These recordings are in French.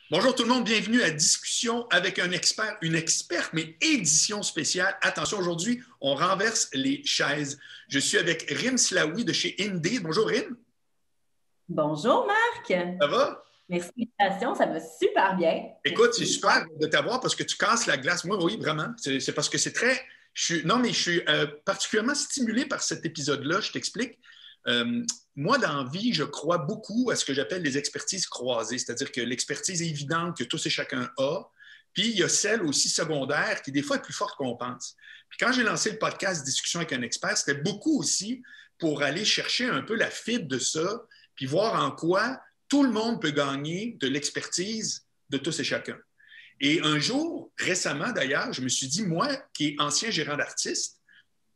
Bonjour tout le monde, bienvenue à Discussion avec un expert, une experte, mais édition spéciale. Attention, aujourd'hui, on renverse les chaises. Je suis avec Rim Slaoui de chez Indeed. Bonjour Rim. Bonjour Marc. Ça va? Merci de l'invitation, ça va super bien. Écoute, c'est super de t'avoir parce que tu casses la glace. Moi, oui, vraiment. C'est parce que c'est très... Non, mais je suis particulièrement stimulé par cet épisode-là. Je t'explique. Moi, dans la vie, je crois beaucoup à ce que j'appelle les expertises croisées, c'est-à-dire que l'expertise évidente que tous et chacun a, puis il y a celle aussi secondaire qui, des fois, est plus forte qu'on pense. Puis quand j'ai lancé le podcast Discussion avec un expert, c'était beaucoup aussi pour aller chercher un peu la fibre de ça, puis voir en quoi tout le monde peut gagner de l'expertise de tous et chacun. Et un jour, récemment d'ailleurs, je me suis dit, moi, qui est ancien gérant d'artiste,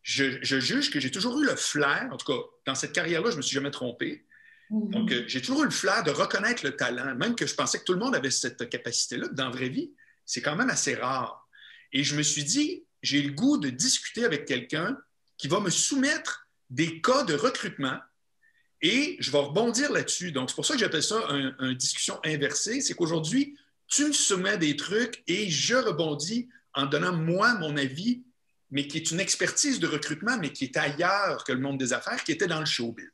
je juge que j'ai toujours eu le flair, en tout cas, dans cette carrière-là, je ne me suis jamais trompé. Donc, j'ai toujours eu le flair de reconnaître le talent, même que je pensais que tout le monde avait cette capacité-là. Dans la vraie vie, c'est quand même assez rare. Et je me suis dit, j'ai le goût de discuter avec quelqu'un qui va me soumettre des cas de recrutement et je vais rebondir là-dessus. Donc, c'est pour ça que j'appelle ça une discussion inversée. C'est qu'aujourd'hui, tu me soumets des trucs et je rebondis en donnant, moi, mon avis, mais qui est une expertise de recrutement, mais qui est ailleurs que le monde des affaires, qui était dans le showbiz.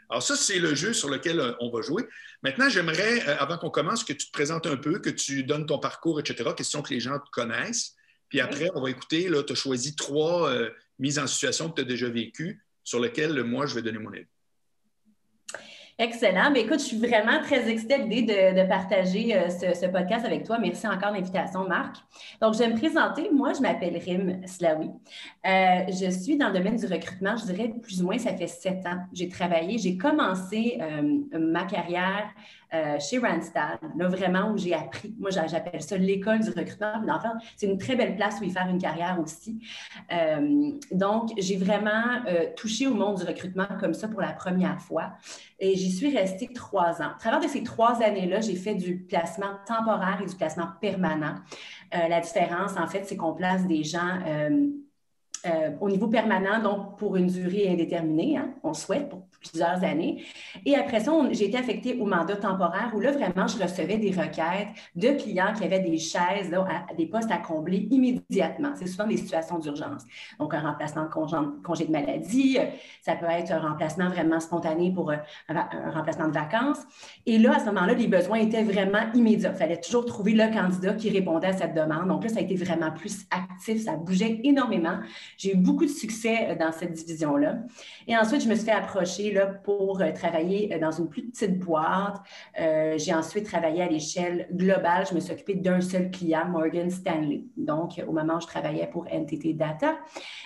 Alors ça, c'est le jeu sur lequel on va jouer. Maintenant, j'aimerais, avant qu'on commence, que tu te présentes un peu, que tu donnes ton parcours, etc., question que les gens te connaissent. Puis après, on va écouter, tu as choisi 3 mises en situation que tu as déjà vécues, sur lesquelles, moi, je vais donner mon avis. Excellent. Bien, écoute, je suis vraiment très excitée à l'idée de partager ce podcast avec toi. Merci encore de l'invitation, Marc. Donc, je vais me présenter. Moi, je m'appelle Rim Slaoui. Je suis dans le domaine du recrutement, je dirais plus ou moins, ça fait 7 ans. J'ai commencé ma carrière chez Randstad, là, vraiment où j'ai appris. Moi, j'appelle ça l'école du recrutement. Enfin, c'est une très belle place où y faire une carrière aussi. Donc, j'ai vraiment touché au monde du recrutement comme ça pour la première fois. Et j'y suis restée 3 ans. À travers de ces 3 années-là, j'ai fait du placement temporaire et du placement permanent. La différence, en fait, c'est qu'on place des gens au niveau permanent, donc pour une durée indéterminée, hein, on souhaite pour plusieurs années. Et après ça, j'ai été affectée au mandat temporaire où là, vraiment, je recevais des requêtes de clients qui avaient des chaises, là, des postes à combler immédiatement. C'est souvent des situations d'urgence. Donc, un remplacement de congé de maladie, ça peut être un remplacement vraiment spontané pour un remplacement de vacances. Et là, à ce moment-là, les besoins étaient vraiment immédiats. Il fallait toujours trouver le candidat qui répondait à cette demande. Donc là, ça a été vraiment plus actif, ça bougeait énormément. J'ai eu beaucoup de succès dans cette division-là. Et ensuite, je me suis fait approcher là, pour travailler dans une plus petite boîte. J'ai ensuite travaillé à l'échelle globale. Je me suis occupée d'un seul client, Morgan Stanley. Donc, au moment où je travaillais pour NTT Data.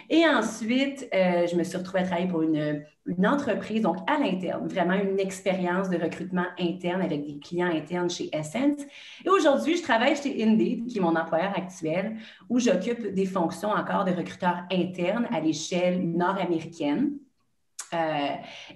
Et ensuite, je me suis retrouvée à travailler pour une entreprise, donc à l'interne, vraiment une expérience de recrutement interne avec des clients internes chez Essence. Et aujourd'hui, je travaille chez Indeed, qui est mon employeur actuel, où j'occupe des fonctions encore de recruteur interne à l'échelle nord-américaine.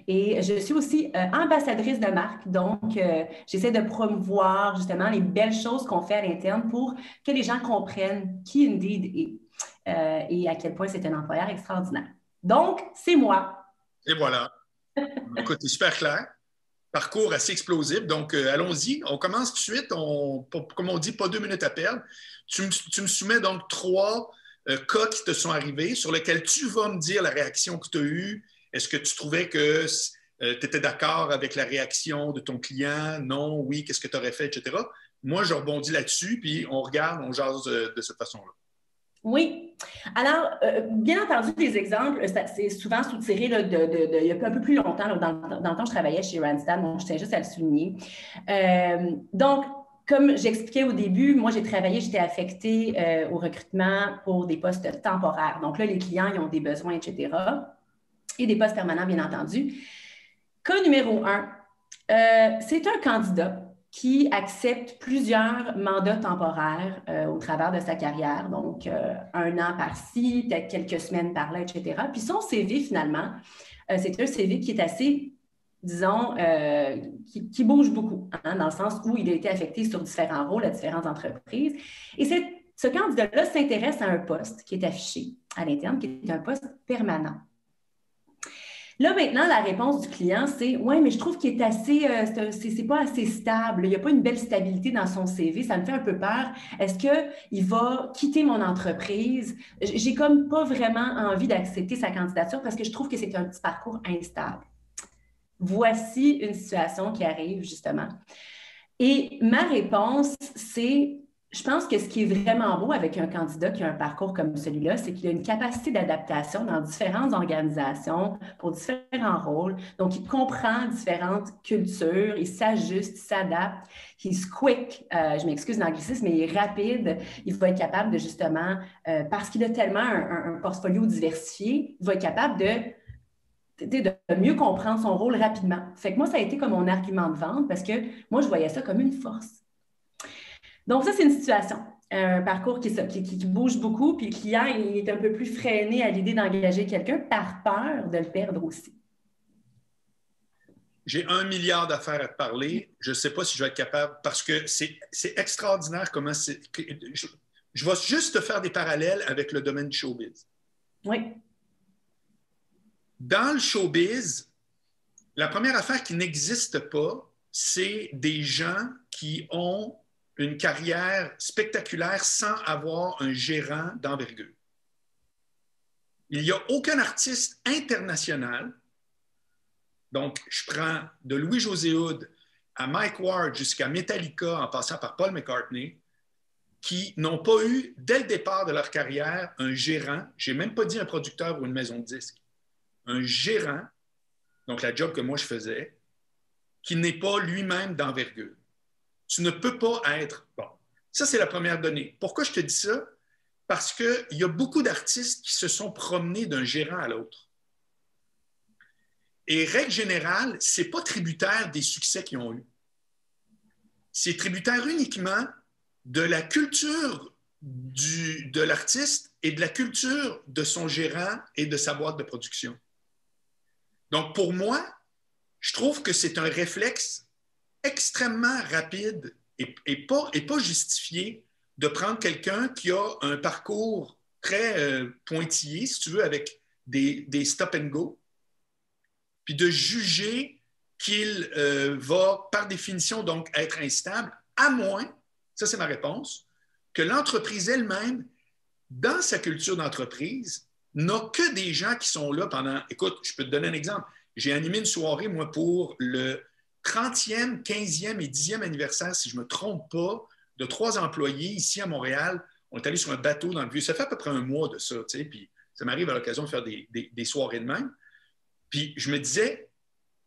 Et je suis aussi ambassadrice de marque, donc j'essaie de promouvoir justement les belles choses qu'on fait à l'interne pour que les gens comprennent qui Indeed est et à quel point c'est un employeur extraordinaire. Donc, c'est moi. Et voilà. Écoute, c'est super clair. Parcours assez explosif. Donc, allons-y. On commence tout de suite. Comme on dit, pas 2 minutes à perdre. Tu me soumets donc 3 cas qui te sont arrivés sur lesquels tu vas me dire la réaction que tu as eue. Est-ce que tu trouvais que tu étais d'accord avec la réaction de ton client? Non, oui, qu'est-ce que tu aurais fait, etc. Moi, je rebondis là-dessus, puis on regarde, on jase de cette façon-là. Oui. Alors, bien entendu, les exemples, c'est souvent sous-tiré là, il y a un peu plus longtemps, là, dans le temps, je travaillais chez Randstad, donc je tiens juste à le souligner. Donc, comme j'expliquais au début, moi, j'étais affectée au recrutement pour des postes temporaires. Donc là, les clients, ils ont des besoins, etc. Et des postes permanents, bien entendu. Cas numéro 1, c'est un candidat qui accepte plusieurs mandats temporaires au travers de sa carrière, donc 1 an par-ci, peut-être quelques semaines par-là, etc. Puis son CV, finalement, c'est un CV qui est assez, disons, qui bouge beaucoup, hein, dans le sens où il a été affecté sur différents rôles à différentes entreprises. Et ce candidat-là s'intéresse à un poste qui est affiché à l'interne, qui est un poste permanent. Là, maintenant, la réponse du client, c'est ouais, mais je trouve qu'il est assez, c'est pas assez stable. Il n'y a pas une belle stabilité dans son CV. Ça me fait un peu peur. Est-ce qu'il va quitter mon entreprise? J'ai comme pas vraiment envie d'accepter sa candidature parce que je trouve que c'est un petit parcours instable. Voici une situation qui arrive, justement. Et ma réponse, c'est, je pense que ce qui est vraiment beau avec un candidat qui a un parcours comme celui-là, c'est qu'il a une capacité d'adaptation dans différentes organisations pour différents rôles. Donc, il comprend différentes cultures, il s'ajuste, il s'adapte, he's quick, je m'excuse l'anglicisme, mais il est rapide. Il va être capable de justement, parce qu'il a tellement un portfolio diversifié, il va être capable de mieux comprendre son rôle rapidement. Fait que moi, ça a été comme mon argument de vente parce que moi, je voyais ça comme une force. Donc, ça, c'est une situation, un parcours qui bouge beaucoup, puis le client il est un peu plus freiné à l'idée d'engager quelqu'un par peur de le perdre aussi. J'ai 1 milliard d'affaires à te parler. Je ne sais pas si je vais être capable, parce que c'est extraordinaire comment c'est. Je vais juste te faire des parallèles avec le domaine du showbiz. Oui. Dans le showbiz, la première affaire qui n'existe pas, c'est des gens qui ont une carrière spectaculaire sans avoir un gérant d'envergure. Il n'y a aucun artiste international, donc je prends de Louis-José Hood à Mike Ward jusqu'à Metallica en passant par Paul McCartney, qui n'ont pas eu, dès le départ de leur carrière, un gérant, je n'ai même pas dit un producteur ou une maison de disques, un gérant, donc la job que moi je faisais, qui n'est pas lui-même d'envergure. Tu ne peux pas être... Bon, ça c'est la première donnée. Pourquoi je te dis ça? Parce qu'il y a beaucoup d'artistes qui se sont promenés d'un gérant à l'autre. Et règle générale, ce n'est pas tributaire des succès qu'ils ont eus. C'est tributaire uniquement de la culture de l'artiste et de la culture de son gérant et de sa boîte de production. Donc, pour moi, je trouve que c'est un réflexe extrêmement rapide et pas justifié de prendre quelqu'un qui a un parcours très pointillé, si tu veux, avec des stop and go, puis de juger qu'il va, par définition, donc être instable, à moins, ça c'est ma réponse, que l'entreprise elle-même, dans sa culture d'entreprise, n'a que des gens qui sont là pendant... Écoute, je peux te donner un exemple. J'ai animé une soirée, moi, pour le 30e, 15e et 10e anniversaire, si je ne me trompe pas, de 3 employés ici à Montréal. On est allé sur un bateau dans le vieux. Ça fait à peu près un mois de ça, tu sais, puis ça m'arrive à l'occasion de faire des soirées de même. Puis je me disais,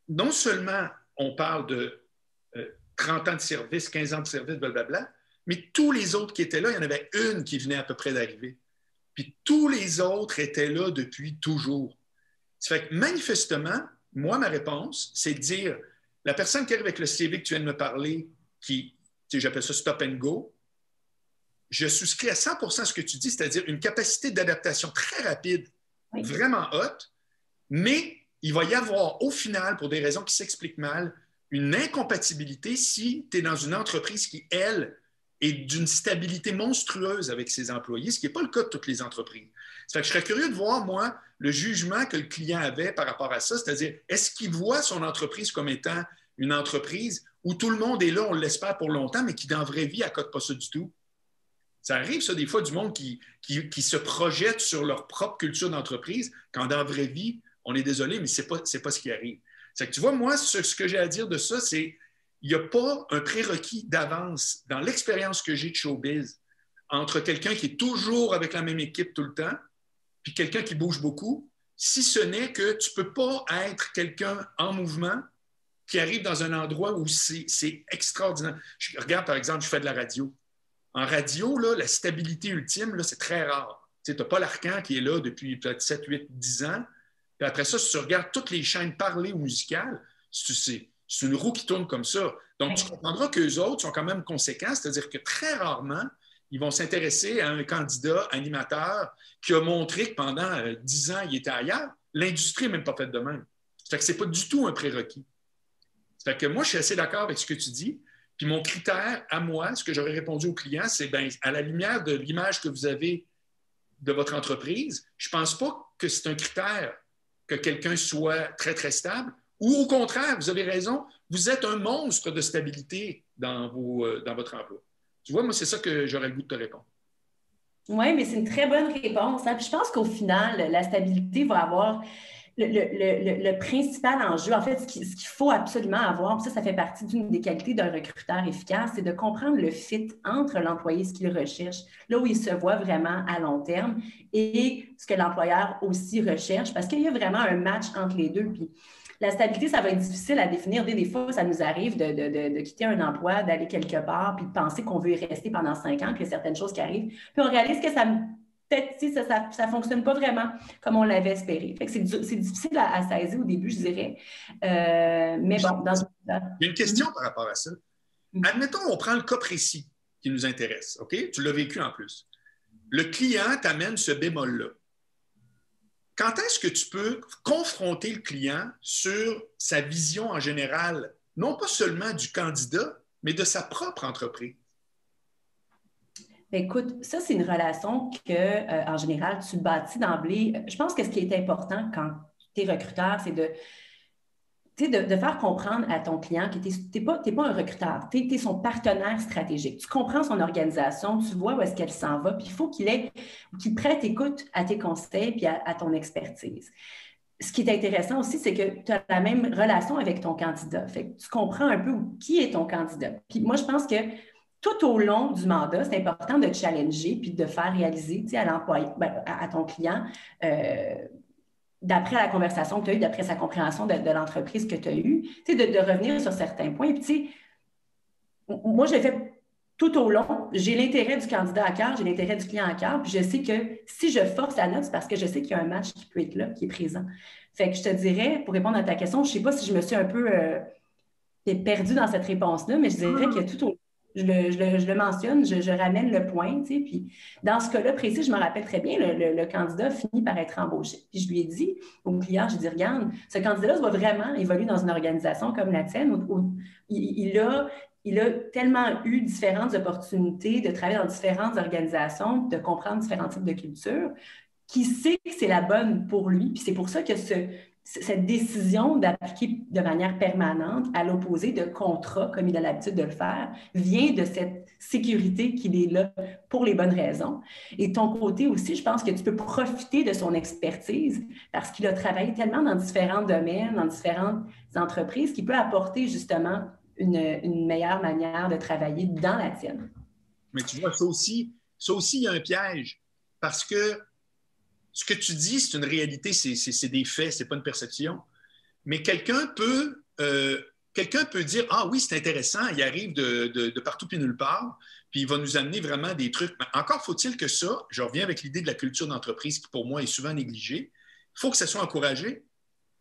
non seulement on parle de 30 ans de service, 15 ans de service, blablabla, mais tous les autres qui étaient là, il y en avait une qui venait à peu près d'arriver. Puis tous les autres étaient là depuis toujours. Ça fait que manifestement, moi, ma réponse, c'est de dire, la personne qui arrive avec le CV que tu viens de me parler, qui, j'appelle ça stop and go, je souscris à 100% à ce que tu dis, c'est-à-dire une capacité d'adaptation très rapide, oui, vraiment haute, mais il va y avoir au final, pour des raisons qui s'expliquent mal, une incompatibilité si tu es dans une entreprise qui, elle, est d'une stabilité monstrueuse avec ses employés, ce qui n'est pas le cas de toutes les entreprises. Ça fait que je serais curieux de voir, moi, le jugement que le client avait par rapport à ça, c'est-à-dire, est-ce qu'il voit son entreprise comme étant une entreprise où tout le monde est là, on l'espère pour longtemps, mais qui, dans la vraie vie, accote pas ça du tout? Ça arrive, ça, des fois, du monde qui se projette sur leur propre culture d'entreprise, quand dans la vraie vie, on est désolé, mais ce n'est pas ce qui arrive. C'est que tu vois, moi, ce que j'ai à dire de ça, c'est il n'y a pas un prérequis d'avance dans l'expérience que j'ai de showbiz entre quelqu'un qui est toujours avec la même équipe tout le temps puis quelqu'un qui bouge beaucoup, si ce n'est que tu ne peux pas être quelqu'un en mouvement qui arrive dans un endroit où c'est extraordinaire. Regarde, par exemple, je fais de la radio. En radio, là, la stabilité ultime, là, c'est très rare. Tu n'as pas l'Arcan qui est là depuis peut-être 7, 8, 10 ans. Puis après ça, si tu regardes toutes les chaînes parlées ou musicales, c'est une roue qui tourne comme ça. Donc, tu comprendras qu'eux autres sont quand même conséquents, c'est-à-dire que très rarement, ils vont s'intéresser à un candidat animateur qui a montré que pendant 10 ans, il était ailleurs. L'industrie n'est même pas faite de même. Ça fait que ce n'est pas du tout un prérequis. Ça fait que moi, je suis assez d'accord avec ce que tu dis. Puis mon critère, à moi, ce que j'aurais répondu aux clients, c'est bien, à la lumière de l'image que vous avez de votre entreprise, je ne pense pas que c'est un critère que quelqu'un soit très, très stable, ou au contraire, vous avez raison, vous êtes un monstre de stabilité dans votre emploi? Tu vois, moi, c'est ça que j'aurais le goût de te répondre. Oui, mais c'est une très bonne réponse, hein. Puis je pense qu'au final, la stabilité va avoir le principal enjeu. En fait, ce qu'il faut absolument avoir, puis ça fait partie d'une des qualités d'un recruteur efficace, c'est de comprendre le fit entre l'employé, ce qu'il recherche, là où il se voit vraiment à long terme, et ce que l'employeur aussi recherche, parce qu'il y a vraiment un match entre les deux. Puis la stabilité, ça va être difficile à définir. Des fois, ça nous arrive de quitter un emploi, d'aller quelque part, puis de penser qu'on veut y rester pendant 5 ans, puis il y a certaines choses qui arrivent. Puis on réalise que peut-être ça ne fonctionne pas vraiment comme on l'avait espéré. Fait que c'est difficile à saisir au début, je dirais. Mais bon, dans Il y a une question par rapport à ça. Admettons, on prend le cas précis qui nous intéresse, OK? Tu l'as vécu en plus. Le client t'amène ce bémol-là. Quand est-ce que tu peux confronter le client sur sa vision en général, non pas seulement du candidat, mais de sa propre entreprise? Écoute, ça, c'est une relation que, en général, tu bâtis d'emblée. Je pense que ce qui est important quand tu es recruteur, c'est de faire comprendre à ton client que tu n'es pas un recruteur, tu es son partenaire stratégique. Tu comprends son organisation, tu vois où est-ce qu'elle s'en va, puis il faut qu'il prête écoute à tes conseils puis à ton expertise. Ce qui est intéressant aussi, c'est que tu as la même relation avec ton candidat. Fait que tu comprends un peu qui est ton candidat. Puis moi, je pense que tout au long du mandat, c'est important de challenger puis de faire réaliser à l'employé, à ton client, d'après la conversation que tu as eue, d'après sa compréhension de l'entreprise que tu as eue, de revenir sur certains points. Puis, moi, je l'ai fait tout au long. J'ai l'intérêt du candidat à cœur, j'ai l'intérêt du client à cœur, puis je sais que si je force la note, c'est parce que je sais qu'il y a un match qui peut être là, qui est présent. Fait que je te dirais, pour répondre à ta question, je ne sais pas si je me suis un peu perdue dans cette réponse-là, mais je dirais que tout au long, je le mentionne, je ramène le point, tu sais, puis dans ce cas-là précis, je me rappelle très bien, le candidat finit par être embauché. Puis je lui ai dit au client, je lui ai dit, regarde, ce candidat va vraiment évoluer dans une organisation comme la tienne où il a tellement eu différentes opportunités de travailler dans différentes organisations, de comprendre différents types de cultures, qu'il sait que c'est la bonne pour lui. Puis c'est pour ça que cette décision d'appliquer de manière permanente à l'opposé de contrat, comme il a l'habitude de le faire, vient de cette sécurité qu'il est là pour les bonnes raisons. Et de ton côté aussi, je pense que tu peux profiter de son expertise parce qu'il a travaillé tellement dans différents domaines, dans différentes entreprises, qu'il peut apporter justement une meilleure manière de travailler dans la tienne. Mais tu vois, ça aussi, il y a un piège parce que ce que tu dis, c'est une réalité, c'est des faits, c'est pas une perception. Mais quelqu'un peut dire, ah oui, c'est intéressant, il arrive de partout puis nulle part, puis il va nous amener vraiment des trucs. Mais encore faut-il que ça, je reviens avec l'idée de la culture d'entreprise qui pour moi est souvent négligée, il faut que ça soit encouragé.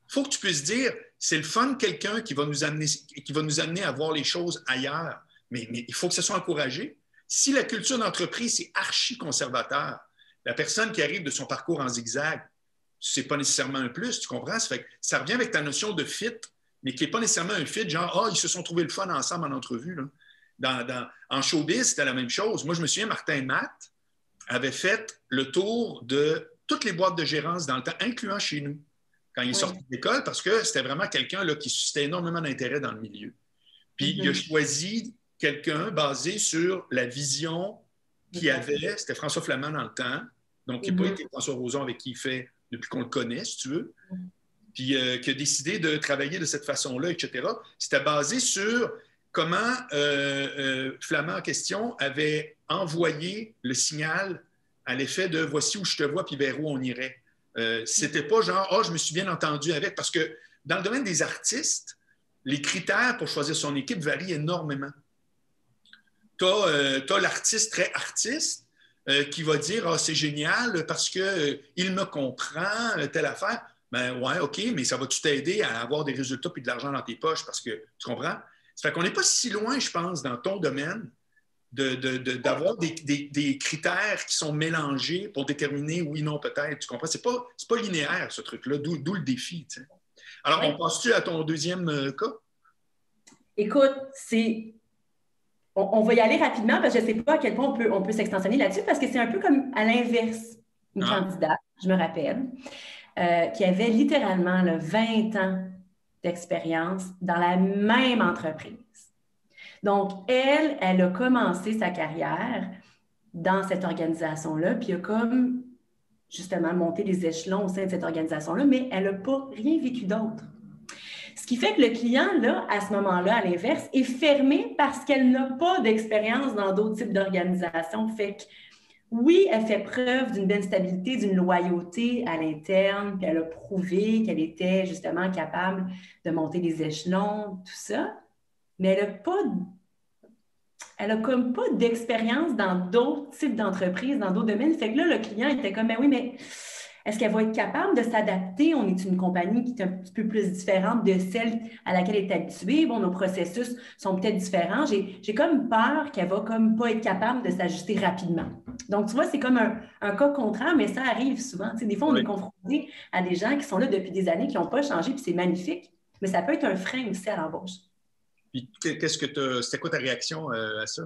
Il faut que tu puisses dire, c'est le fun de quelqu'un qui va nous amener à voir les choses ailleurs, mais il faut que ça soit encouragé. Si la culture d'entreprise est archi-conservateur, la personne qui arrive de son parcours en zigzag, ce n'est pas nécessairement un plus, tu comprends? Ça revient avec ta notion de fit, mais qui n'est pas nécessairement un fit, genre, ils se sont trouvés le fun ensemble en entrevue. Là. En showbiz, c'était la même chose. Moi, je me souviens, Martin Matt avait fait le tour de toutes les boîtes de gérance dans le temps, incluant chez nous, quand il est sorti de l'école, parce que c'était vraiment quelqu'un là, qui suscitait énormément d'intérêt dans le milieu. Puis il a choisi quelqu'un basé sur la vision qu'il avait, c'était François Flamand dans le temps, donc qui n'a pas été François Roson avec qui il fait depuis qu'on le connaît, si tu veux, puis qui a décidé de travailler de cette façon-là, etc. C'était basé sur comment Flamand en question avait envoyé le signal à l'effet de « voici où je te vois, puis vers où on irait ». C'était pas genre « ah, je me suis bien entendu avec », parce que dans le domaine des artistes, les critères pour choisir son équipe varient énormément. Tu as l'artiste très artiste qui va dire « ah, c'est génial parce qu'il me comprend, telle affaire ». Ben ouais, OK, mais ça va-tu t'aider à avoir des résultats et de l'argent dans tes poches parce que, tu comprends? Ça fait qu'on n'est pas si loin, je pense, dans ton domaine, d'avoir des critères qui sont mélangés pour déterminer oui, non, peut-être. Tu comprends? C'est pas linéaire, ce truc-là, d'où le défi. Tu sais. Alors, on passe-tu à ton deuxième cas? Écoute, on va y aller rapidement parce que je ne sais pas à quel point on peut s'extensionner là-dessus parce que c'est un peu comme à l'inverse, une candidate, je me rappelle. qui avait littéralement là, 20 ans d'expérience dans la même entreprise. Donc, elle a commencé sa carrière dans cette organisation-là, puis a comme justement monté les échelons au sein de cette organisation-là, mais elle n'a pas rien vécu d'autre. Ce qui fait que le client, là, à ce moment-là, à l'inverse, est fermé parce qu'elle n'a pas d'expérience dans d'autres types d'organisations. Fait que oui, elle fait preuve d'une belle stabilité, d'une loyauté à l'interne, puis elle a prouvé qu'elle était justement capable de monter les échelons, tout ça, mais elle a comme pas d'expérience dans d'autres types d'entreprises, dans d'autres domaines. Fait que là, le client était comme, ben oui, mais est-ce qu'elle va être capable de s'adapter? On est une compagnie qui est un petit peu plus différente de celle à laquelle elle est habituée. Bon, nos processus sont peut-être différents. J'ai comme peur qu'elle va comme pas être capable de s'ajuster rapidement. Donc, tu vois, c'est comme un cas contraire, mais ça arrive souvent. Tu sais, des fois, on est confronté à des gens qui sont là depuis des années, qui n'ont pas changé, puis c'est magnifique, mais ça peut être un frein aussi à l'embauche. Puis, c'était quoi ta réaction à ça?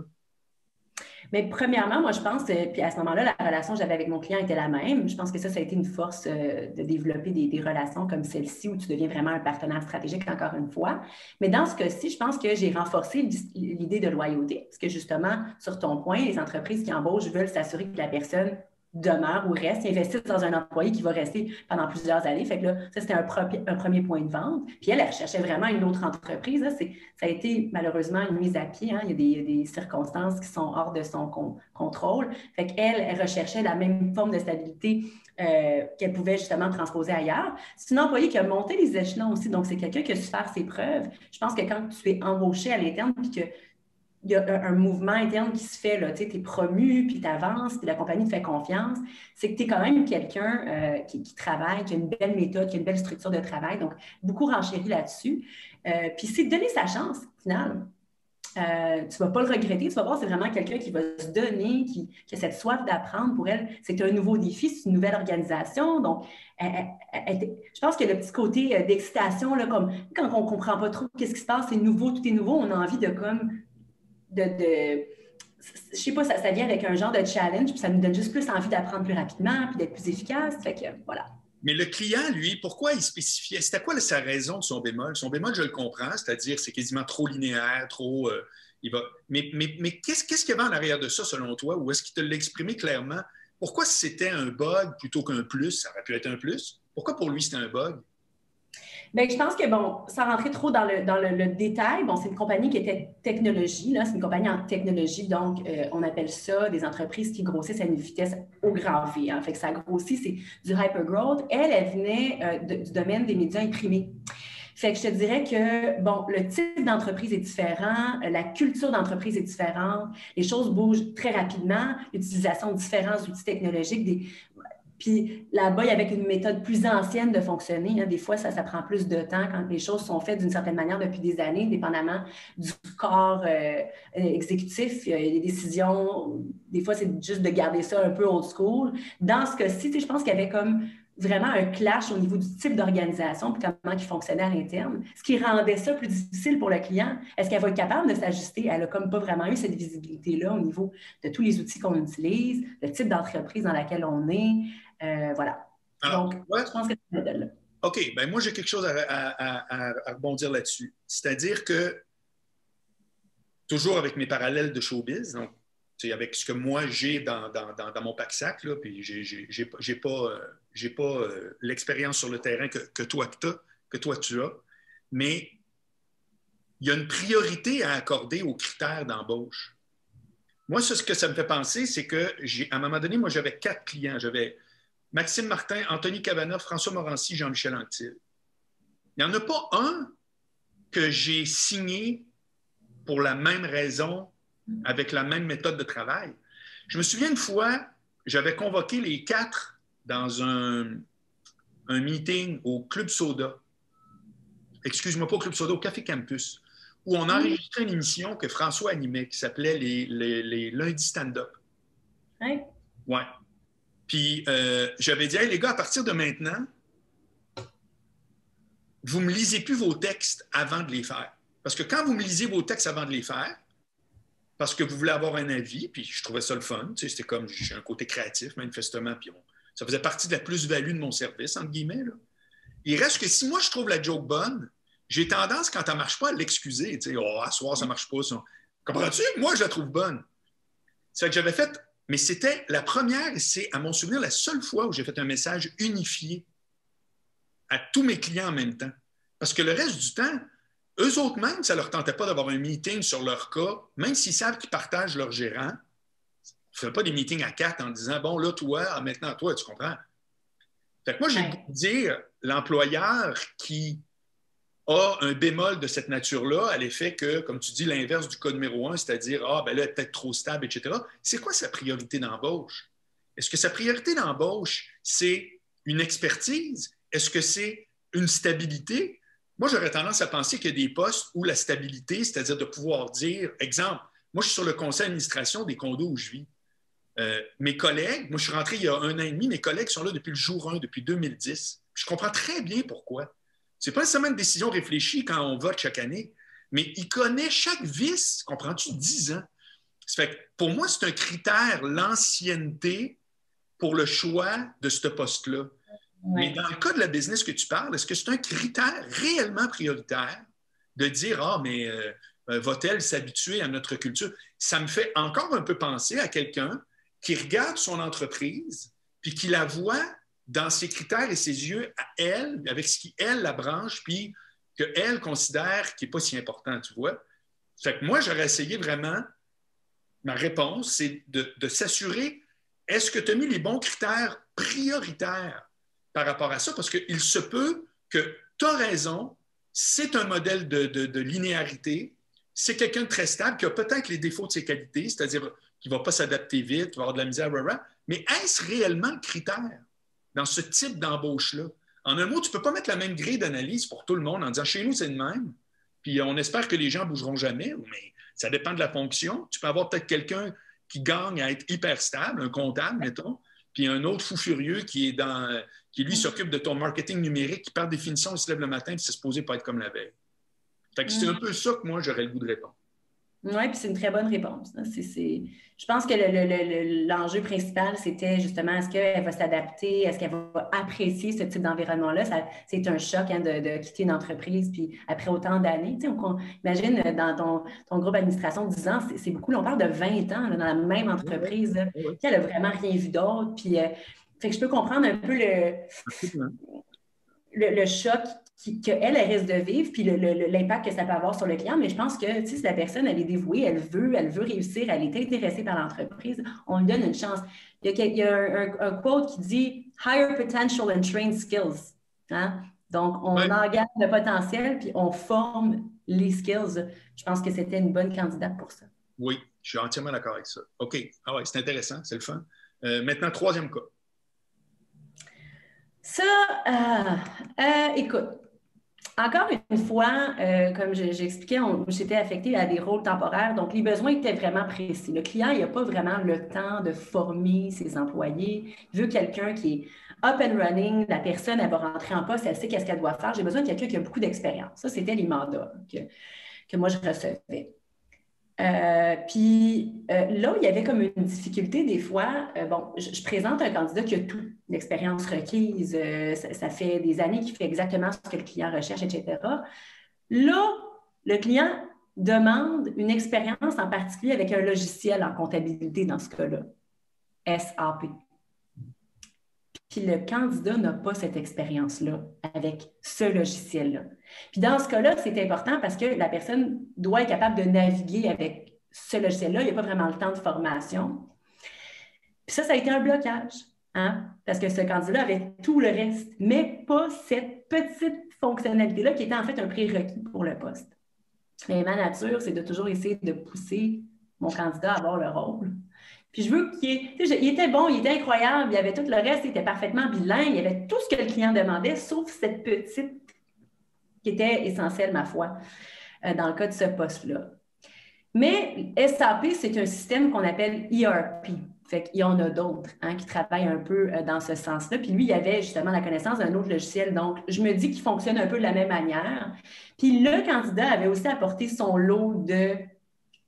Mais premièrement, moi, je pense, puis à ce moment-là, la relation que j'avais avec mon client était la même. Je pense que ça a été une force de développer des relations comme celle-ci où tu deviens vraiment un partenaire stratégique, encore une fois. Mais dans ce cas-ci, je pense que j'ai renforcé l'idée de loyauté, parce que justement, sur ton point, les entreprises qui embauchent veulent s'assurer que la personne demeure ou reste, investissent dans un employé qui va rester pendant plusieurs années. Fait que là, ça, c'était un premier point de vente. Puis elle recherchait vraiment une autre entreprise. Là. Ça a été malheureusement une mise à pied. Hein. Il y a des circonstances qui sont hors de son contrôle. Fait qu'elle, elle recherchait la même forme de stabilité qu'elle pouvait justement transposer ailleurs. C'est une employée qui a monté les échelons aussi. Donc, c'est quelqu'un qui a su faire ses preuves. Je pense que quand tu es embauché à l'interne puis que il y a un mouvement interne qui se fait, tu es promu, puis tu avances, puis la compagnie te fait confiance, c'est que tu es quand même quelqu'un qui travaille, qui a une belle méthode, qui a une belle structure de travail. Donc, beaucoup renchéri là-dessus. Puis c'est de donner sa chance, au final. Tu ne vas pas le regretter, tu vas voir, c'est vraiment quelqu'un qui va se donner, qui a cette soif d'apprendre. Pour elle, c'est un nouveau défi, c'est une nouvelle organisation. Donc, je pense que le petit côté d'excitation, là, comme quand on ne comprend pas trop qu'est-ce qui se passe, c'est nouveau, tout est nouveau, on a envie de comme je sais pas, ça vient avec un genre de challenge, puis ça nous donne juste plus envie d'apprendre plus rapidement, puis d'être plus efficace. Fait que, voilà. Mais le client, lui, pourquoi il spécifiait? C'était quoi sa raison de son bémol? Son bémol, je le comprends, c'est-à-dire c'est quasiment trop linéaire, trop... il va... Mais qu'est-ce qu'il y avait en arrière de ça, selon toi? Ou est-ce qu'il te l'a exprimé clairement? Pourquoi c'était un bug plutôt qu'un plus? Ça aurait pu être un plus. Pourquoi pour lui, c'était un bug? Bien, je pense que, bon, sans rentrer trop dans le détail, bon, c'est une compagnie qui était technologie, là, c'est une compagnie en technologie, donc on appelle ça des entreprises qui grossissent à une vitesse au grand V. Hein, fait que ça grossit, c'est du hypergrowth. Elle venait du domaine des médias imprimés. Fait que je te dirais que, bon, le type d'entreprise est différent, la culture d'entreprise est différente, les choses bougent très rapidement, l'utilisation de différents outils technologiques, puis là-bas, il y avait une méthode plus ancienne de fonctionner. Hein. Des fois, ça prend plus de temps quand les choses sont faites d'une certaine manière depuis des années, dépendamment du corps exécutif. Il y a des décisions, des fois, c'est juste de garder ça un peu old school. Dans ce cas-ci, je pense qu'il y avait comme vraiment un clash au niveau du type d'organisation puis comment il fonctionnait à l'interne, ce qui rendait ça plus difficile pour le client. Est-ce qu'elle va être capable de s'ajuster? Elle n'a comme pas vraiment eu cette visibilité-là au niveau de tous les outils qu'on utilise, le type d'entreprise dans laquelle on est. Voilà. Alors, donc, je pense que c'est ce modèle-là. OK. Bien, moi, j'ai quelque chose à rebondir là-dessus. C'est-à-dire que, toujours avec mes parallèles de showbiz, donc, avec ce que moi j'ai dans mon pack-sac, là, puis j'ai pas l'expérience sur le terrain que toi tu as, mais il y a une priorité à accorder aux critères d'embauche. Moi, ce que ça me fait penser, c'est qu'à un moment donné, moi, j'avais 4 clients. J'avais Maxime Martin, Anthony Cavana, François Morancy, Jean-Michel Anctil. Il n'y en a pas un que j'ai signé pour la même raison, avec la même méthode de travail. Je me souviens une fois, j'avais convoqué les 4 dans un meeting au Club Soda. Excuse-moi, pas au Club Soda, au Café Campus, où on enregistrait une émission que François animait qui s'appelait les Lundis Stand-Up. Oui. Ouais. Puis j'avais dit, hey, les gars, à partir de maintenant, vous ne me lisez plus vos textes avant de les faire. Parce que quand vous me lisez vos textes avant de les faire, parce que vous voulez avoir un avis, puis je trouvais ça le fun, c'était comme, j'ai un côté créatif, manifestement, puis Ça faisait partie de la plus-value de mon service, entre guillemets. Là. Il reste que si moi, je trouve la joke bonne, j'ai tendance, quand elle ne marche pas, à l'excuser. Tu sais, oh, à soir, ça ne marche pas. Ça. Comprends-tu? Moi, je la trouve bonne. C'est que j'avais fait, mais c'était la première, et c'est, à mon souvenir, la seule fois où j'ai fait un message unifié à tous mes clients en même temps. Parce que le reste du temps, eux autres même, ça ne leur tentait pas d'avoir un meeting sur leur cas, même s'ils savent qu'ils partagent leur gérant. Ils ne feraient pas des meetings à 4 en disant, bon, là, toi, maintenant, toi, tu comprends? Fait que moi, j'ai le goût de dire, l'employeur qui a un bémol de cette nature-là à l'effet que, comme tu dis, l'inverse du cas numéro 1, c'est-à-dire, ah, ben là, elle est peut-être trop stable, etc. C'est quoi sa priorité d'embauche? Est-ce que sa priorité d'embauche, c'est une expertise? Est-ce que c'est une stabilité? Moi, j'aurais tendance à penser qu'il y a des postes où la stabilité, c'est-à-dire de pouvoir dire, exemple, moi, je suis sur le conseil d'administration des condos où je vis. Mes collègues, moi, je suis rentré il y a 1 an et demi, mes collègues sont là depuis le jour 1, depuis 2010. Je comprends très bien pourquoi. Ce n'est pas nécessairement une décision réfléchie quand on vote chaque année, mais il connaît chaque vice, comprends-tu, 10 ans. Ça fait que pour moi, c'est un critère, l'ancienneté, pour le choix de ce poste-là. Ouais. Mais dans le cas de la business que tu parles, est-ce que c'est un critère réellement prioritaire de dire, ah, mais va-t-elle s'habituer à notre culture? Ça me fait encore un peu penser à quelqu'un qui regarde son entreprise puis qui la voit dans ses critères et ses yeux à elle, avec ce qui, elle, la branche, puis qu'elle considère qui n'est pas si important, tu vois. Fait que moi, j'aurais essayé vraiment, ma réponse, c'est de s'assurer, est-ce que tu as mis les bons critères prioritaires par rapport à ça? Parce qu'il se peut que tu as raison, c'est un modèle de linéarité, c'est quelqu'un de très stable qui a peut-être les défauts de ses qualités, c'est-à-dire qu'il ne va pas s'adapter vite, qui va avoir de la misère, mais est-ce réellement le critère dans ce type d'embauche-là? En un mot, tu ne peux pas mettre la même grille d'analyse pour tout le monde en disant « chez nous, c'est le même », puis on espère que les gens ne bougeront jamais, mais ça dépend de la fonction. Tu peux avoir peut-être quelqu'un qui gagne à être hyper stable, un comptable, mettons, puis un autre fou furieux qui lui s'occupe de ton marketing numérique, qui par définition, il se lève le matin et c'est supposé pas être comme la veille. Fait que c'est un peu ça que moi, j'aurais le goût de répondre. Oui, puis c'est une très bonne réponse. Je pense que l'enjeu principal, c'était justement, est-ce qu'elle va s'adapter, est-ce qu'elle va apprécier ce type d'environnement-là? C'est un choc de quitter une entreprise, puis après autant d'années. Imagine, dans ton groupe d'administration, 10 ans, c'est beaucoup. On parle de 20 ans là, dans la même entreprise. Oui. Elle n'a vraiment rien vu d'autre. Puis, fait que je peux comprendre un peu le choc qu'elle risque de vivre, puis l'impact que ça peut avoir sur le client. Mais je pense que si la personne, elle est dévouée, elle veut réussir, elle est intéressée par l'entreprise, on lui donne une chance. Il y a un quote qui dit « Higher potential and trained skills hein? ». Donc, on engage le potentiel, puis on forme les skills. Je pense que c'était une bonne candidate pour ça. Oui, je suis entièrement d'accord avec ça. OK. Ah ouais, c'est intéressant, c'est le fun. Maintenant, 3e cas. Ça, écoute, encore une fois, comme j'expliquais, j'étais affectée à des rôles temporaires, donc les besoins étaient vraiment précis. Le client, il n'a pas vraiment le temps de former ses employés. Il veut quelqu'un qui est up and running, la personne, elle va rentrer en poste, elle sait qu'est-ce qu'elle doit faire. J'ai besoin de quelqu'un qui a beaucoup d'expérience. Ça, c'était les mandats que moi, je recevais. Puis là, il y avait comme une difficulté des fois. Je présente un candidat qui a toute l'expérience requise. Ça fait des années qu'il fait exactement ce que le client recherche, etc. Là, le client demande une expérience en particulier avec un logiciel en comptabilité dans ce cas-là, SAP. Puis le candidat n'a pas cette expérience-là avec ce logiciel-là. Puis dans ce cas-là, c'est important parce que la personne doit être capable de naviguer avec ce logiciel-là. Il n'y a pas vraiment le temps de formation. Puis ça a été un blocage, hein? Parce que ce candidat avait tout le reste, mais pas cette petite fonctionnalité-là qui était en fait un prérequis pour le poste. Mais ma nature, c'est de toujours essayer de pousser mon candidat à avoir le rôle. Puis je veux il était bon, il était incroyable, il y avait tout le reste, il était parfaitement bilingue, il y avait tout ce que le client demandait, sauf cette petite qui était essentielle, ma foi, dans le cas de ce poste-là. Mais SAP, c'est un système qu'on appelle ERP. Fait qu'il y en a d'autres qui travaillent un peu dans ce sens-là. Puis lui, il avait justement la connaissance d'un autre logiciel. Donc, je me dis qu'il fonctionne un peu de la même manière. Puis le candidat avait aussi apporté son lot de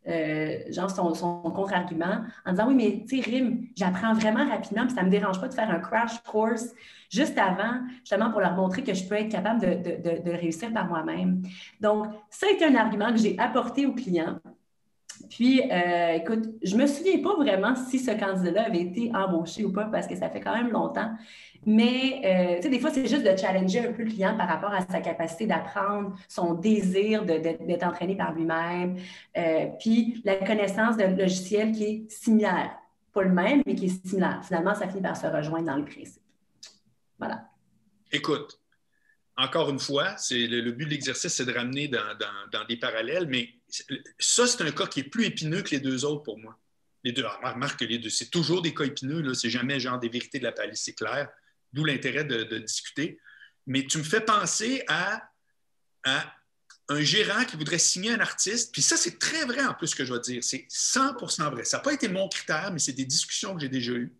genre son contre-argument en disant, oui, mais tu sais, Rim, j'apprends vraiment rapidement, puis ça ne me dérange pas de faire un crash course juste avant, justement pour leur montrer que je peux être capable de réussir par moi-même. Donc, ça a été un argument que j'ai apporté aux clients. Puis, écoute, je ne me souviens pas vraiment si ce candidat-là avait été embauché ou pas, parce que ça fait quand même longtemps. Mais, tu sais, des fois, c'est juste de challenger un peu le client par rapport à sa capacité d'apprendre, son désir d'être entraîné par lui-même, puis la connaissance d'un logiciel qui est similaire. Pas le même, mais qui est similaire. Finalement, ça finit par se rejoindre dans le principe. Voilà. Écoute, encore une fois, le but de l'exercice, c'est de ramener dans des parallèles, mais ça, c'est un cas qui est plus épineux que les deux autres pour moi. Les deux, remarque que les deux, c'est toujours des cas épineux, là, c'est jamais genre des vérités de la palisse, c'est clair, d'où l'intérêt de discuter. Mais tu me fais penser à un gérant qui voudrait signer un artiste, puis ça, c'est très vrai en plus ce que je vais dire, c'est 100% vrai. Ça n'a pas été mon critère, mais c'est des discussions que j'ai déjà eues.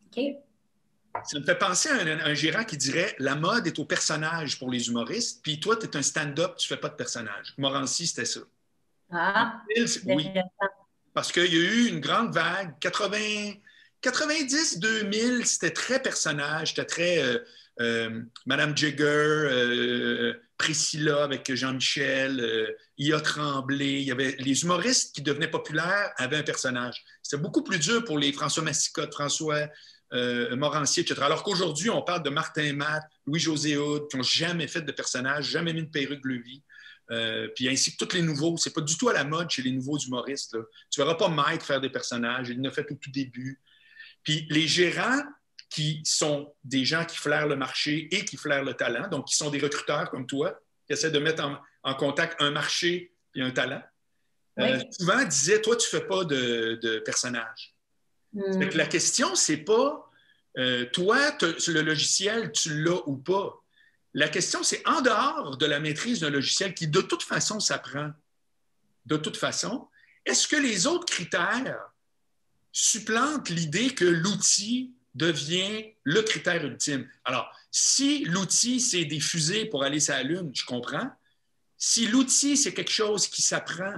OK. Ça me fait penser à un gérant qui dirait la mode est au personnage pour les humoristes, puis toi, tu es un stand-up, tu ne fais pas de personnage. Morancy, c'était ça. Ah, oui. Parce qu'il y a eu une grande vague. 90, 2000, c'était très personnage, c'était très Madame Jagger, Priscilla avec Jean-Michel, Ia Tremblay. Il y avait les humoristes qui devenaient populaires avaient un personnage. C'était beaucoup plus dur pour les François Massicotte, François Morancier, etc. Alors qu'aujourd'hui, on parle de Martin Matt, Louis-José Hood, qui n'ont jamais fait de personnage, jamais mis une perruque levée. Puis ainsi que tous les nouveaux. C'est pas du tout à la mode chez les nouveaux humoristes. Là. Tu verras pas Mike faire des personnages. Il l'a fait au tout début. Puis les gérants qui sont des gens qui flairent le marché et qui flairent le talent, donc qui sont des recruteurs comme toi, qui essaient de mettre en contact un marché et un talent, souvent disaient, toi, tu fais pas de personnage. Fait que la question, c'est pas, toi, le logiciel, tu l'as ou pas. La question, c'est en dehors de la maîtrise d'un logiciel qui, de toute façon, s'apprend, de toute façon, est-ce que les autres critères supplantent l'idée que l'outil devient le critère ultime? Alors, si l'outil, c'est des fusées pour aller sur la Lune, je comprends. Si l'outil, c'est quelque chose qui s'apprend,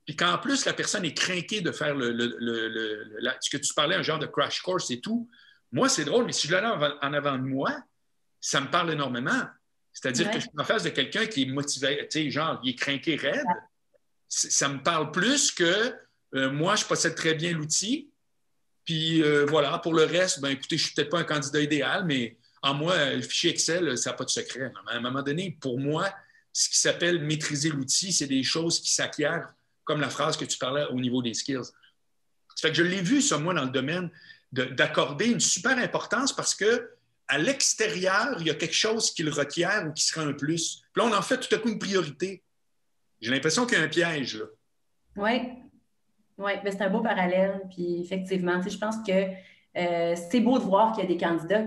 puis qu'en plus, la personne est craquée de faire ce que tu parlais, un genre de crash course et tout, moi, c'est drôle, mais si je l'ai en avant de moi, ça me parle énormément. C'est-à-dire que je suis en face de quelqu'un qui est motivé, tu sais, genre, il est craqué raide. Ça me parle plus que moi, je possède très bien l'outil. Puis voilà, pour le reste, ben écoutez, je ne suis peut-être pas un candidat idéal, mais en moi, le fichier Excel, ça n'a pas de secret. À un moment donné, pour moi, ce qui s'appelle maîtriser l'outil, c'est des choses qui s'acquièrent, comme la phrase que tu parlais au niveau des skills. Ça fait que je l'ai vu, ça, moi, dans le domaine d'accorder une super importance parce que à l'extérieur, il y a quelque chose qui le requiert ou qui serait un plus. Puis là, on en fait tout à coup une priorité. J'ai l'impression qu'il y a un piège, là. Oui, c'est un beau parallèle. Puis effectivement, je pense que c'est beau de voir qu'il y a des candidats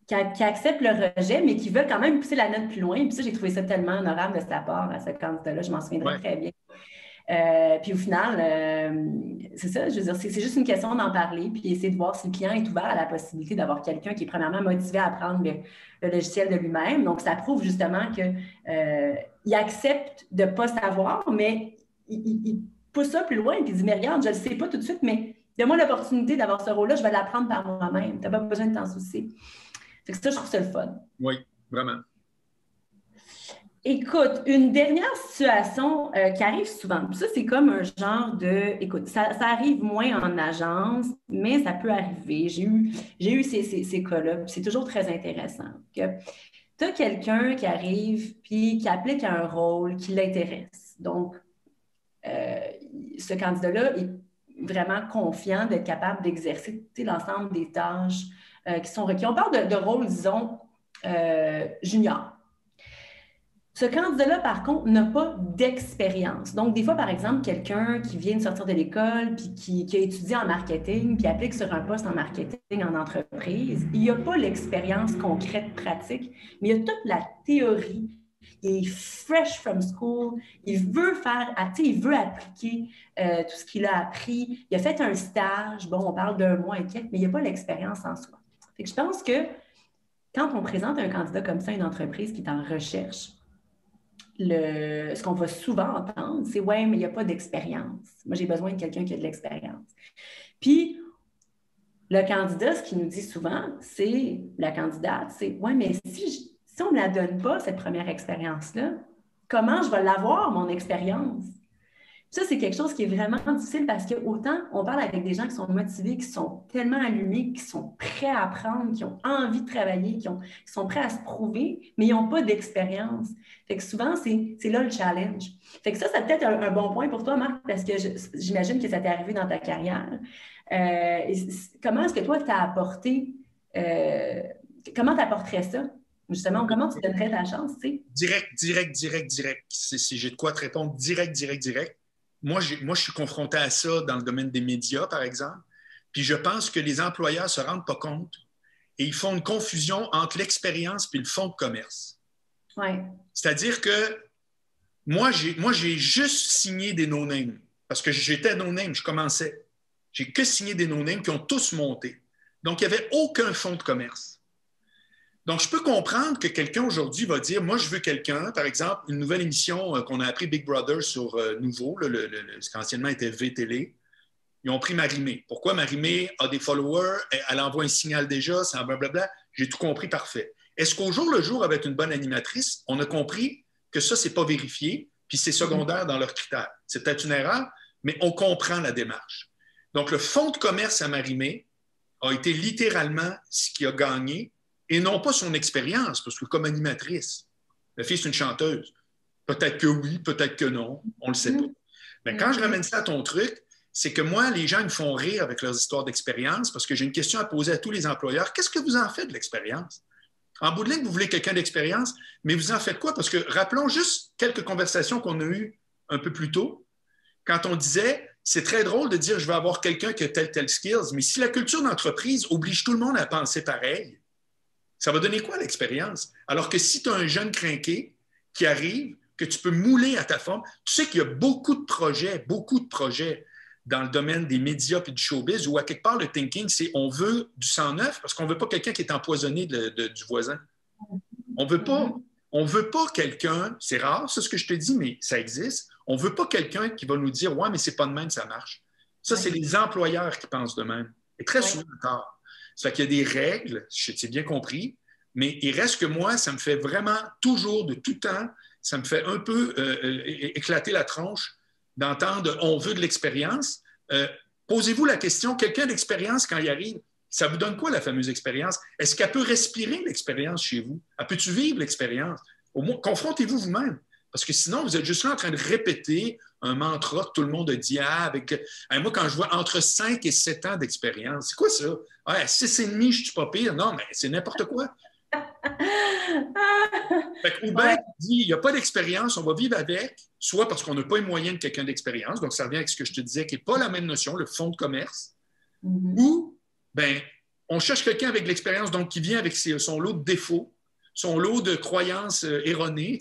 qui acceptent le rejet, mais qui veulent quand même pousser la note plus loin. Puis ça, j'ai trouvé ça tellement honorable de sa part à ce candidat-là. Je m'en souviendrai très bien. Puis au final, c'est ça, je veux dire, c'est juste une question d'en parler, puis essayer de voir si le client est ouvert à la possibilité d'avoir quelqu'un qui est premièrement motivé à apprendre le logiciel de lui-même. Donc, ça prouve justement qu'il accepte de ne pas savoir, mais il pousse ça plus loin, puis il dit, mais regarde, je ne le sais pas tout de suite, mais donne-moi l'opportunité d'avoir ce rôle-là, je vais l'apprendre par moi-même. Tu n'as pas besoin de t'en soucier. Fait que ça, je trouve ça le fun. Oui, vraiment. Écoute, une dernière situation qui arrive souvent, puis ça, c'est comme un genre de... Écoute, ça arrive moins en agence, mais ça peut arriver. J'ai eu ces cas-là, puis c'est toujours très intéressant. Tu as quelqu'un qui arrive, puis qui applique à un rôle qui l'intéresse. Donc, ce candidat-là est vraiment confiant d'être capable d'exercer l'ensemble des tâches qui sont requises. On parle de rôle, disons, junior. Ce candidat-là, par contre, n'a pas d'expérience. Donc, des fois, par exemple, quelqu'un qui vient de sortir de l'école puis qui a étudié en marketing puis applique sur un poste en marketing en entreprise, il n'a pas l'expérience concrète, pratique, mais il a toute la théorie. Il est fresh from school. Il veut appliquer tout ce qu'il a appris. Il a fait un stage. Bon, on parle d'1 mois et quelques, mais il n'a pas l'expérience en soi. Fait que je pense que quand on présente un candidat comme ça à une entreprise qui est en recherche, ce qu'on va souvent entendre, c'est « ouais, mais il n'y a pas d'expérience. Moi, j'ai besoin de quelqu'un qui a de l'expérience. » Puis, le candidat, ce qu'il nous dit souvent, c'est, la candidate, c'est « ouais, mais si on ne me la donne pas, cette première expérience-là, comment je vais l'avoir, mon expérience? » Ça, c'est quelque chose qui est vraiment difficile parce que autant on parle avec des gens qui sont motivés, qui sont tellement allumés, qui sont prêts à apprendre, qui ont envie de travailler, qui sont prêts à se prouver, mais ils n'ont pas d'expérience. Fait que souvent, c'est là le challenge. Fait que ça peut-être un bon point pour toi, Marc, parce que j'imagine que ça t'est arrivé dans ta carrière. Comment est-ce que toi, tu as apporté, comment tu apporterais ça? Justement, comment tu donnerais ta chance, tu sais? Direct. Si j'ai de quoi te répondre, direct. Moi, je suis confronté à ça dans le domaine des médias, par exemple. Puis je pense que les employeurs ne se rendent pas compte et ils font une confusion entre l'expérience et le fonds de commerce. Ouais. C'est-à-dire que moi, j'ai juste signé des no-names parce que j'étais no-name, je commençais. J'ai que signé des no-names qui ont tous monté. Donc, il n'y avait aucun fonds de commerce. Donc, je peux comprendre que quelqu'un aujourd'hui va dire, moi, je veux quelqu'un, par exemple, une nouvelle émission qu'on a appris Big Brother sur Nouveau, ce qui anciennement était V-Télé. Ils ont pris Marie-Mé. Pourquoi Marie-Mé a des followers, elle envoie un signal déjà, c'est un blablabla. J'ai tout compris, parfait. Est-ce qu'au jour le jour, avec une bonne animatrice, on a compris que ça, c'est pas vérifié, puis c'est secondaire dans leurs critères? C'est peut-être une erreur, mais on comprend la démarche. Donc, le fonds de commerce à Marie-Mé a été littéralement ce qui a gagné, et non pas son expérience, parce que comme animatrice, la fille, c'est une chanteuse. Peut-être que oui, peut-être que non, on ne le sait pas. Mais quand je ramène ça à ton truc, c'est que moi, les gens me font rire avec leurs histoires d'expérience parce que j'ai une question à poser à tous les employeurs. Qu'est-ce que vous en faites de l'expérience? En bout de ligne, vous voulez quelqu'un d'expérience, mais vous en faites quoi? Parce que rappelons juste quelques conversations qu'on a eues un peu plus tôt, quand on disait, c'est très drôle de dire, je vais avoir quelqu'un qui a tel skills, mais si la culture d'entreprise oblige tout le monde à penser pareil, ça va donner quoi l'expérience? Alors que si tu as un jeune crinqué qui arrive, que tu peux mouler à ta forme, tu sais qu'il y a beaucoup de projets dans le domaine des médias et du showbiz où à quelque part le thinking, c'est on veut du sang neuf parce qu'on ne veut pas quelqu'un qui est empoisonné du voisin. On ne veut pas quelqu'un, c'est rare, c'est ce que je te dis, mais ça existe. On ne veut pas quelqu'un qui va nous dire « Ouais, mais c'est pas de même, ça marche. » Ça, c'est les employeurs qui pensent de même. Et très souvent tard. Ça fait qu'il y a des règles, c'est bien compris, mais il reste que moi, ça me fait vraiment toujours, de tout temps, ça me fait un peu éclater la tronche d'entendre « on veut de l'expérience ». Posez-vous la question, quelqu'un d'expérience, quand il arrive, ça vous donne quoi la fameuse expérience? Est-ce qu'elle peut respirer l'expérience chez vous? Peux-tu vivre l'expérience? Au moins, confrontez-vous vous-même. Parce que sinon, vous êtes juste là en train de répéter un mantra que tout le monde a dit. Moi, quand je vois entre 5 et 7 ans d'expérience, c'est quoi ça? À 6,5, je suis pas pire. Non, mais c'est n'importe quoi. Ou bien, tu dis, il n'y a pas d'expérience, on va vivre avec, soit parce qu'on n'a pas les moyens de quelqu'un d'expérience, donc ça revient avec ce que je te disais, qui n'est pas la même notion, le fonds de commerce, ou on cherche quelqu'un avec de l'expérience, donc qui vient avec son lot de défauts, son lot de croyances erronées.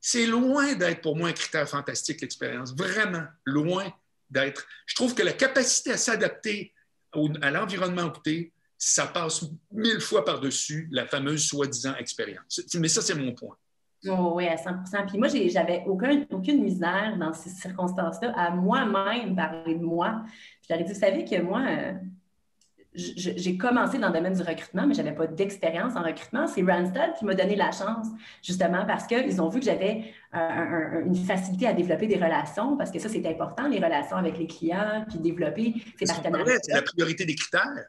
C'est loin d'être pour moi un critère fantastique, l'expérience. Vraiment, loin d'être. Je trouve que la capacité à s'adapter à l'environnement occuté, ça passe 1000 fois par-dessus la fameuse soi-disant expérience. Mais ça, c'est mon point. Oh, oui, à 100%. Puis moi, j'avais aucune misère dans ces circonstances-là à moi-même parler de moi. Je leur ai dit, vous savez que moi, j'ai commencé dans le domaine du recrutement, mais je n'avais pas d'expérience en recrutement. C'est Randstad qui m'a donné la chance, justement, parce qu'ils ont vu que j'avais une facilité à développer des relations, parce que ça, c'est important, les relations avec les clients, puis développer ces partenariats. C'est la priorité des critères.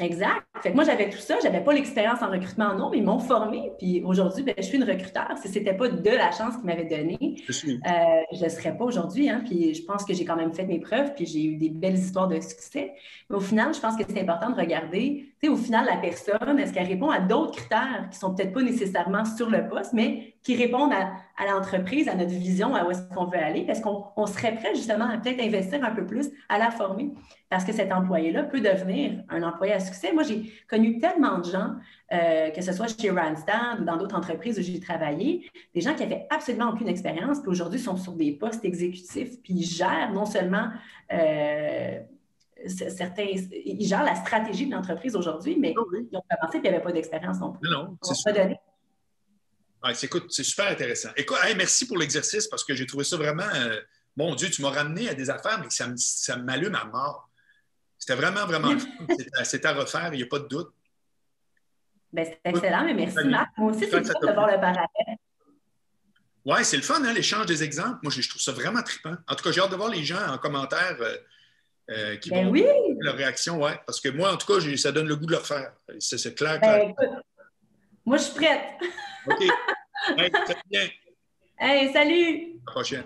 Exact. Fait que moi, j'avais tout ça. Je n'avais pas l'expérience en recrutement, non, mais ils m'ont formée. Puis aujourd'hui, je suis une recruteur. Si ce n'était pas de la chance qu'ils m'avaient donnée, je ne serais pas aujourd'hui. Hein. Puis je pense que j'ai quand même fait mes preuves, puis j'ai eu des belles histoires de succès. Mais au final, je pense que c'est important de regarder, au final, la personne, est-ce qu'elle répond à d'autres critères qui ne sont peut-être pas nécessairement sur le poste, mais qui répondent à l'entreprise, à notre vision, à où est-ce qu'on veut aller? Est-ce qu'on serait prêt justement à peut-être investir un peu plus, à la former? Parce que cet employé-là peut devenir un employé à succès. Moi, j'ai connu tellement de gens, que ce soit chez Randstad ou dans d'autres entreprises où j'ai travaillé, des gens qui n'avaient absolument aucune expérience, puis aujourd'hui sont sur des postes exécutifs, puis ils gèrent non seulement ils gèrent la stratégie de l'entreprise aujourd'hui, mais ils ont commencé et il n'y avait pas d'expérience non plus. Non, c'est ça. Ouais, écoute, c'est super intéressant. Écoute, hey, merci pour l'exercice parce que j'ai trouvé ça vraiment. Mon Dieu, tu m'as ramené à des affaires, mais ça m'allume à mort. C'était vraiment, vraiment le fun. C'est à refaire, il n'y a pas de doute. Ben, c'est excellent, mais merci, Salut. Marc. Moi aussi, c'est J'espère le que ça fun t'a de voir plu. le parallèle. Ouais, c'est le fun, hein, l'échange des exemples. Moi, je trouve ça vraiment trippant. En tout cas, j'ai hâte de voir les gens en commentaire qui Ben vont oui! leur réaction, ouais. Parce que moi, en tout cas, ça donne le goût de le refaire. C'est clair, clair. Ben écoute, moi, je suis prête. OK. Hey, très bien. Hey, salut! À la prochaine.